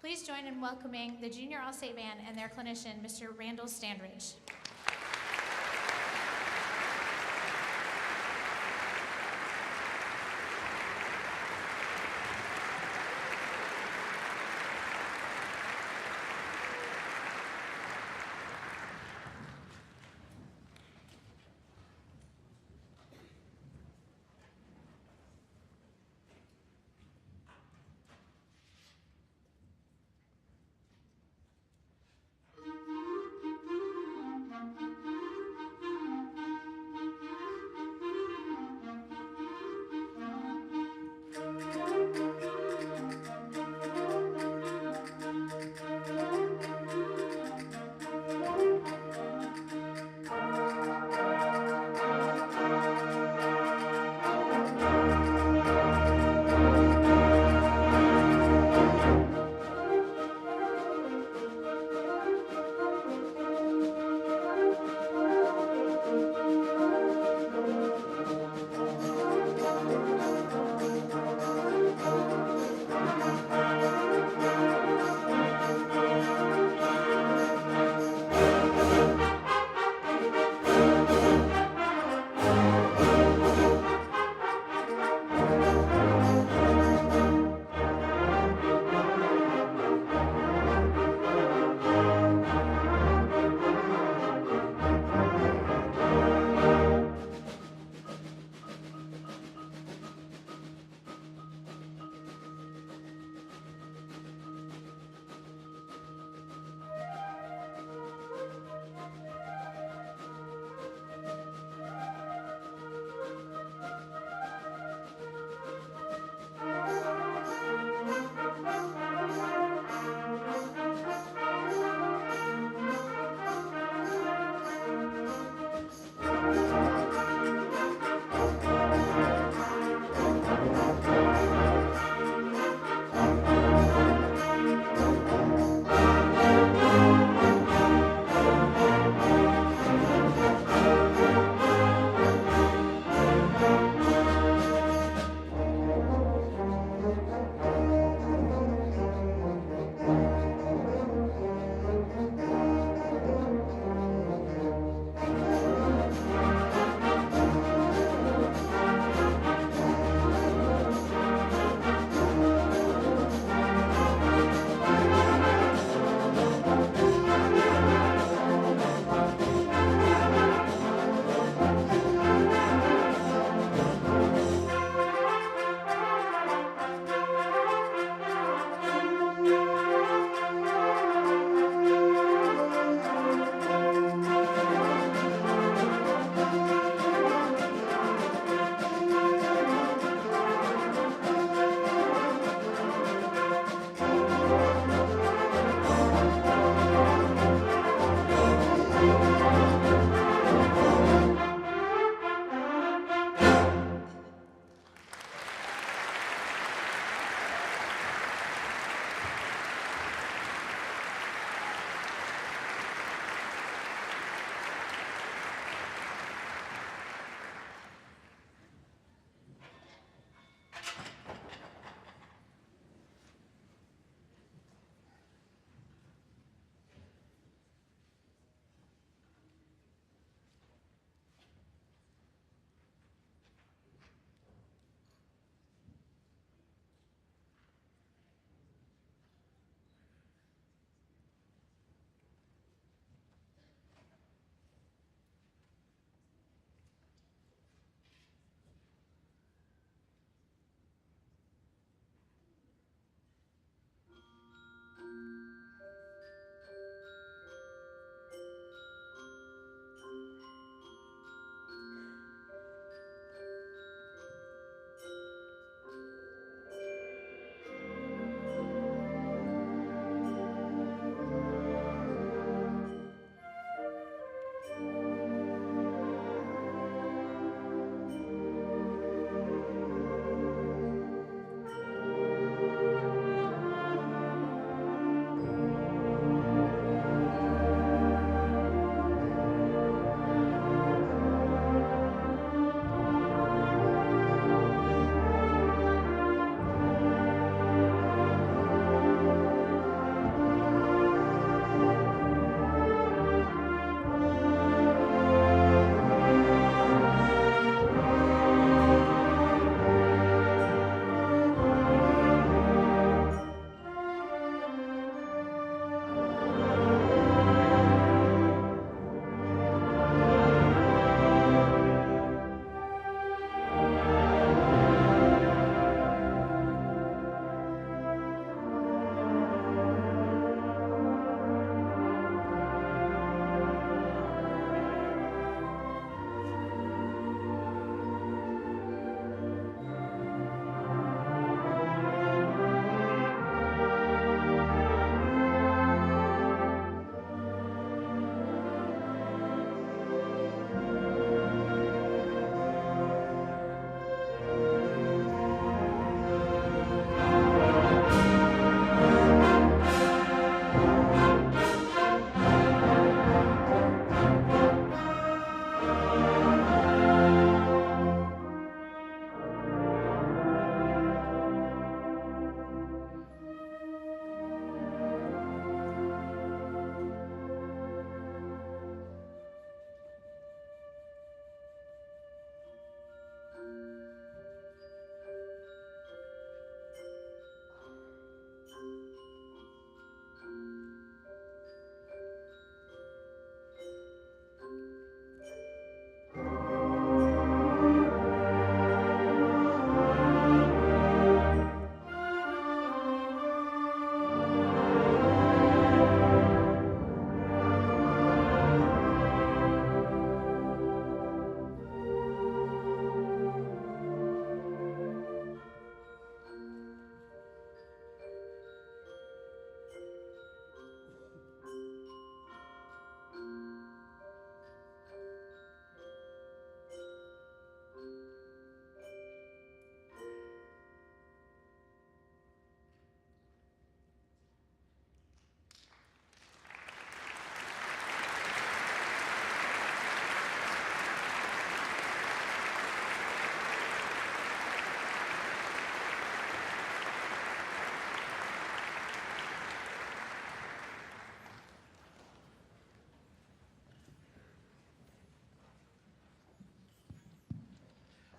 Please join in welcoming the Junior All-State Band and their clinician, Mr. Randall Standridge.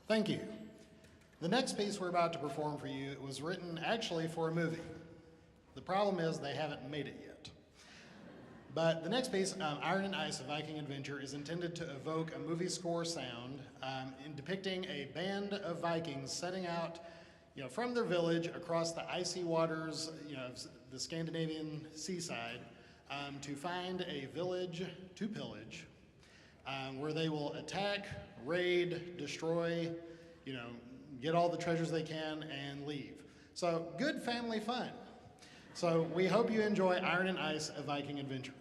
Thank you. The next piece we're about to perform for you was written actually for a movie. The problem is they haven't made it yet. But the next piece, Iron and Ice, A Viking Adventure, is intended to evoke a movie score sound in depicting a band of Vikings setting out from their village across the icy waters of the Scandinavian seaside to find a village to pillage where they will attack, raid, destroy, get all the treasures they can and leave. So good family fun. So we hope you enjoy Iron and Ice, A Viking Adventure.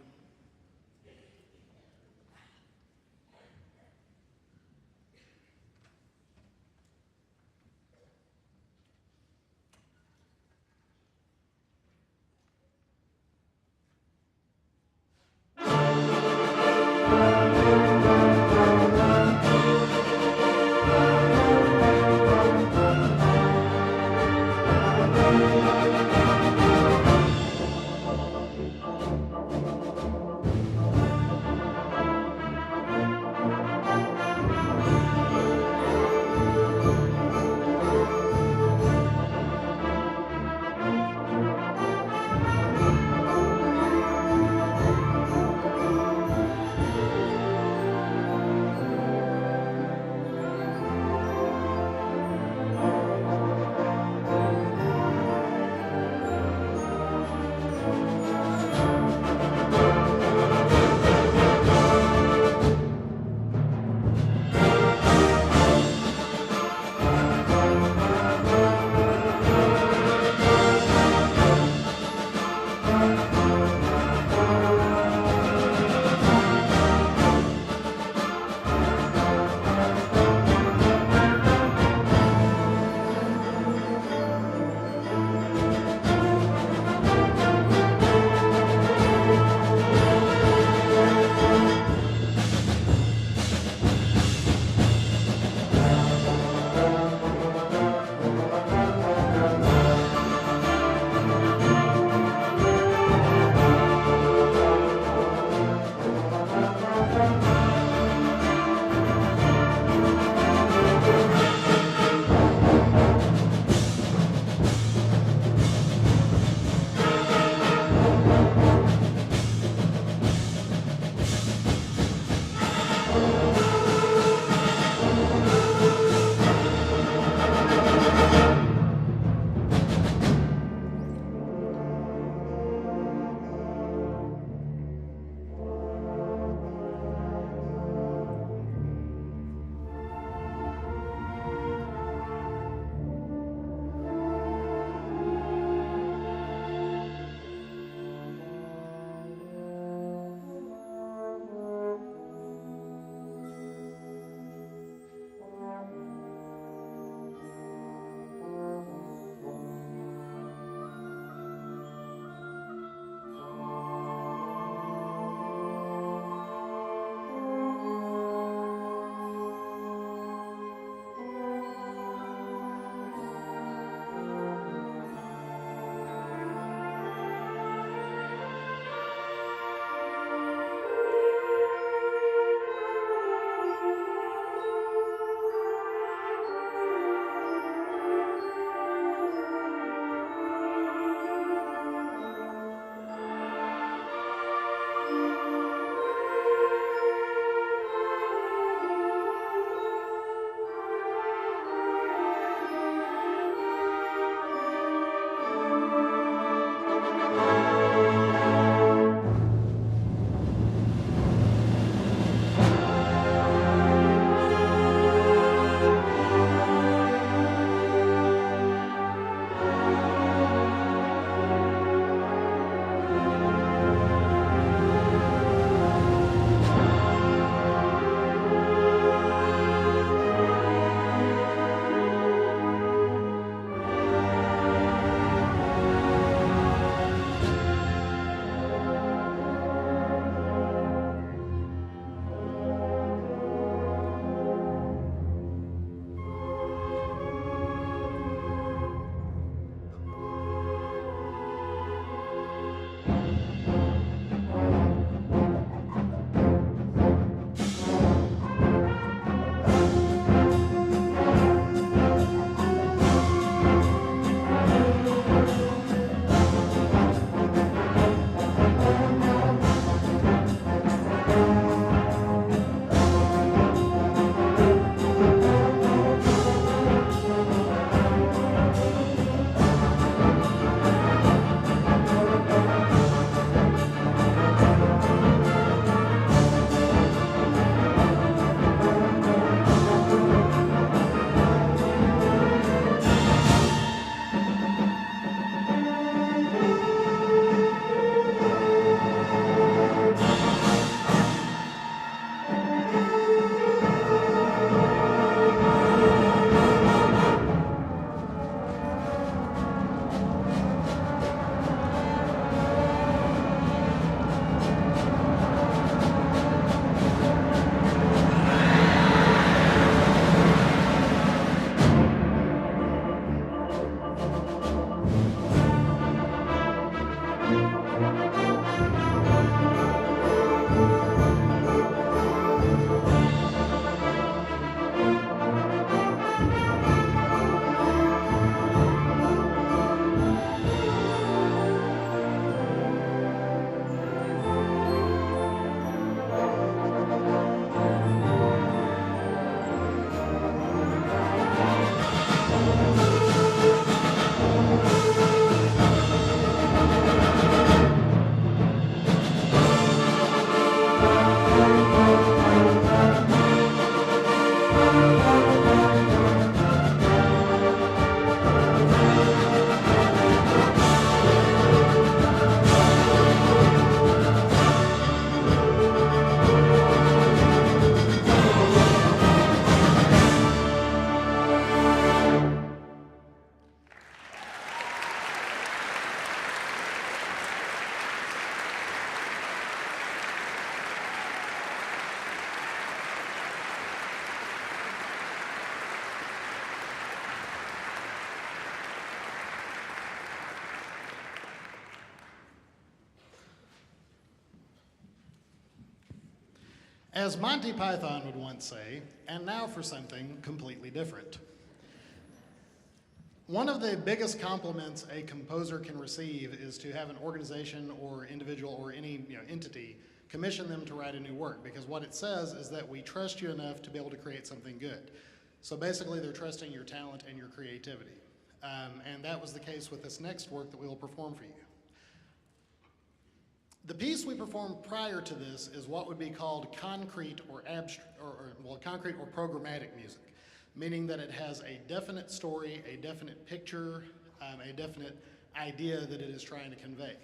As Monty Python would once say, and now for something completely different. One of the biggest compliments a composer can receive is to have an organization or individual or any entity commission them to write a new work, because what it says is that we trust you enough to be able to create something good. So basically they're trusting your talent and your creativity. And that was the case with this next work that we will perform for you. The piece we performed prior to this is what would be called concrete or concrete or programmatic music, meaning that it has a definite story, a definite picture, a definite idea that it is trying to convey.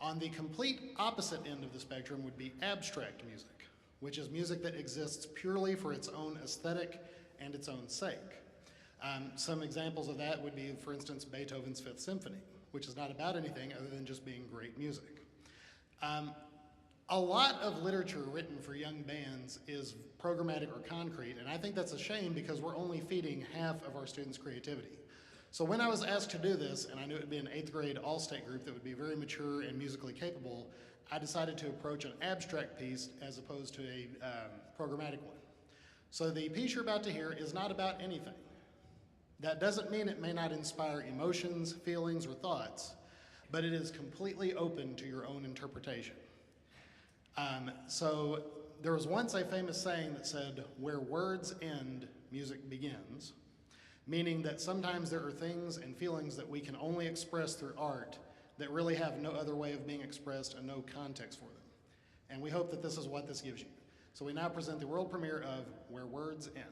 On the complete opposite end of the spectrum would be abstract music, which is music that exists purely for its own aesthetic and its own sake. Some examples of that would be, for instance, Beethoven's Fifth Symphony, which is not about anything other than just being great music. A lot of literature written for young bands is programmatic or concrete, and I think that's a shame because we're only feeding half of our students' creativity. So when I was asked to do this, and I knew it would be an 8th grade all-state group that would be very mature and musically capable, I decided to approach an abstract piece as opposed to a programmatic one. So the piece you're about to hear is not about anything. That doesn't mean it may not inspire emotions, feelings, or thoughts, but it is completely open to your own interpretation. So there was once a famous saying that said, "Where words end, music begins," meaning that sometimes there are things and feelings that we can only express through art that really have no other way of being expressed and no context for them. And we hope that this is what this gives you. So we now present the world premiere of Where Words End.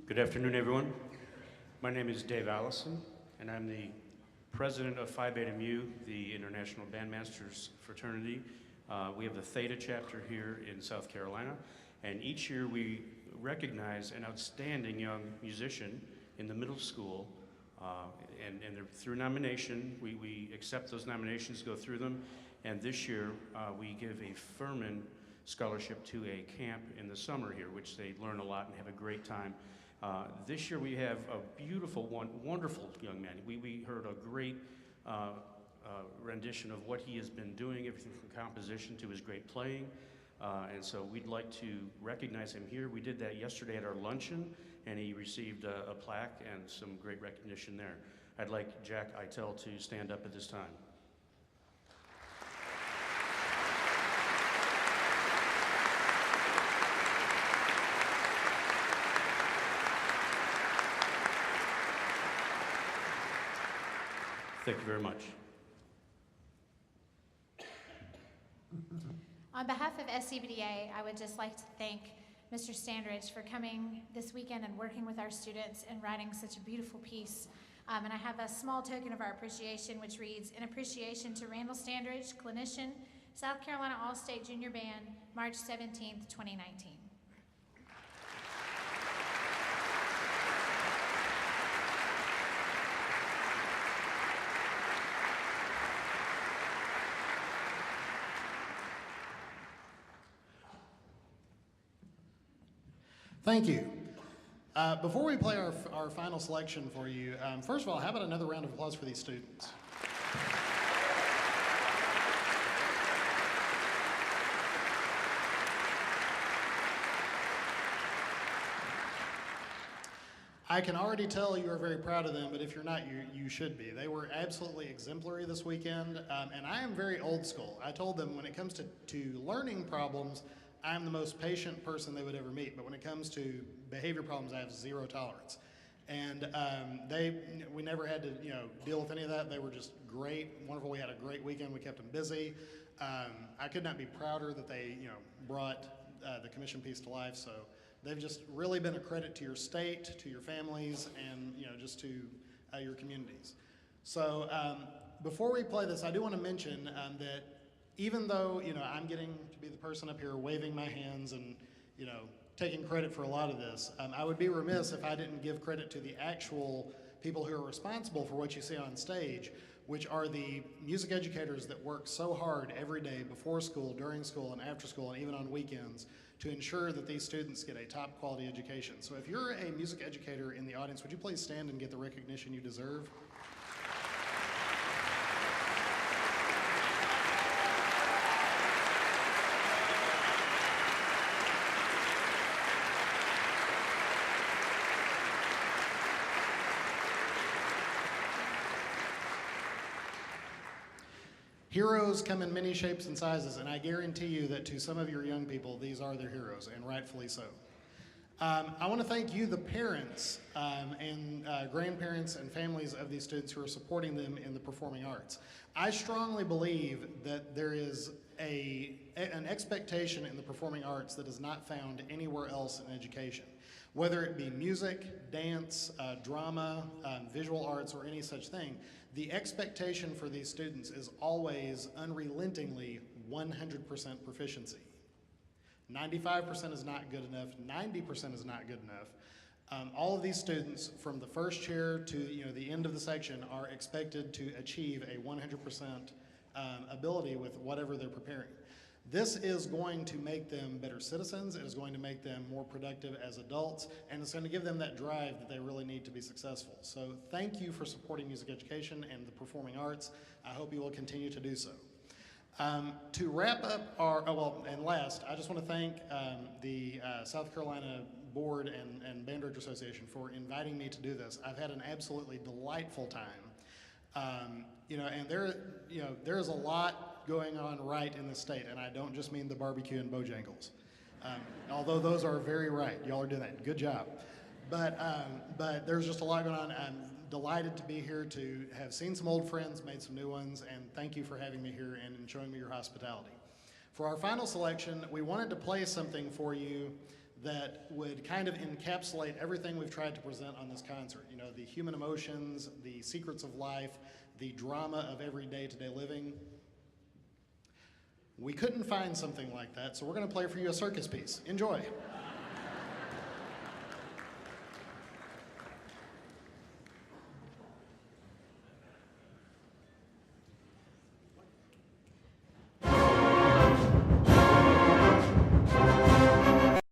Good afternoon, everyone. My name is Dave Allison, and I'm the president of Phi Beta Mu, the International Bandmasters Fraternity. We have the Theta chapter here in South Carolina, and each year we recognize an outstanding young musician in the middle school, and through nomination, we accept those nominations, go through them, and this year we give a Furman scholarship to a camp in the summer here, which they learn a lot and have a great time. This year we have a beautiful, wonderful young man. We heard a great rendition of what he has been doing, everything from composition to his great playing. And so we'd like to recognize him here. We did that yesterday at our luncheon, and he received a plaque and some great recognition there. I'd like Jack Eitel to stand up at this time. Thank you very much. On behalf of SCBDA, I would just like to thank Mr. Standridge for coming this weekend and working with our students and writing such a beautiful piece. And I have a small token of our appreciation, which reads, "In appreciation to Randall Standridge, clinician, South Carolina All-State Junior Band, March 17th, 2019. Thank you. Before we play our final selection for you, first of all, how about another round of applause for these students? I can already tell you are very proud of them, but if you're not, you should be. They were absolutely exemplary this weekend, and I am very old school. I told them when it comes to learning problems, I'm the most patient person they would ever meet, but when it comes to behavior problems, I have zero tolerance. And we never had to deal with any of that. They were just great, wonderful. We had a great weekend. We kept them busy. I could not be prouder that they brought the commission piece to life. So they've just really been a credit to your state, to your families, and just to your communities. So before we play this, I do want to mention that even though I'm getting to be the person up here waving my hands and taking credit for a lot of this, I would be remiss if I didn't give credit to the actual people who are responsible for what you see on stage, which are the music educators that work so hard every day before school, during school, and after school, and even on weekends to ensure that these students get a top quality education. So if you're a music educator in the audience, would you please stand and get the recognition you deserve? Heroes come in many shapes and sizes, and I guarantee you that to some of your young people, these are their heroes, and rightfully so. I want to thank you, the parents and grandparents and families of these students who are supporting them in the performing arts. I strongly believe that there is an expectation in the performing arts that is not found anywhere else in education. Whether it be music, dance, drama, visual arts, or any such thing, the expectation for these students is always unrelentingly 100% proficiency. 95% is not good enough, 90% is not good enough. All of these students, from the first chair to the end of the section, are expected to achieve a 100% ability with whatever they're preparing. This is going to make them better citizens, it is going to make them more productive as adults, and it's going to give them that drive that they really need to be successful. So thank you for supporting music education and the performing arts. I hope you will continue to do so. To wrap up and last, I just want to thank the South Carolina Board and Band Director Association for inviting me to do this. I've had an absolutely delightful time. And there's a lot going on right in the state, and I don't just mean the barbecue and Bojangles. Although those are very right. Y'all are doing that. Good job. But there's just a lot going on. I'm delighted to be here to have seen some old friends, made some new ones, and thank you for having me here and showing me your hospitality. For our final selection, we wanted to play something for you that would kind of encapsulate everything we've tried to present on this concert. You know, the human emotions, the secrets of life, the drama of every day-to-day living. We couldn't find something like that, so we're going to play for you a circus piece. Enjoy.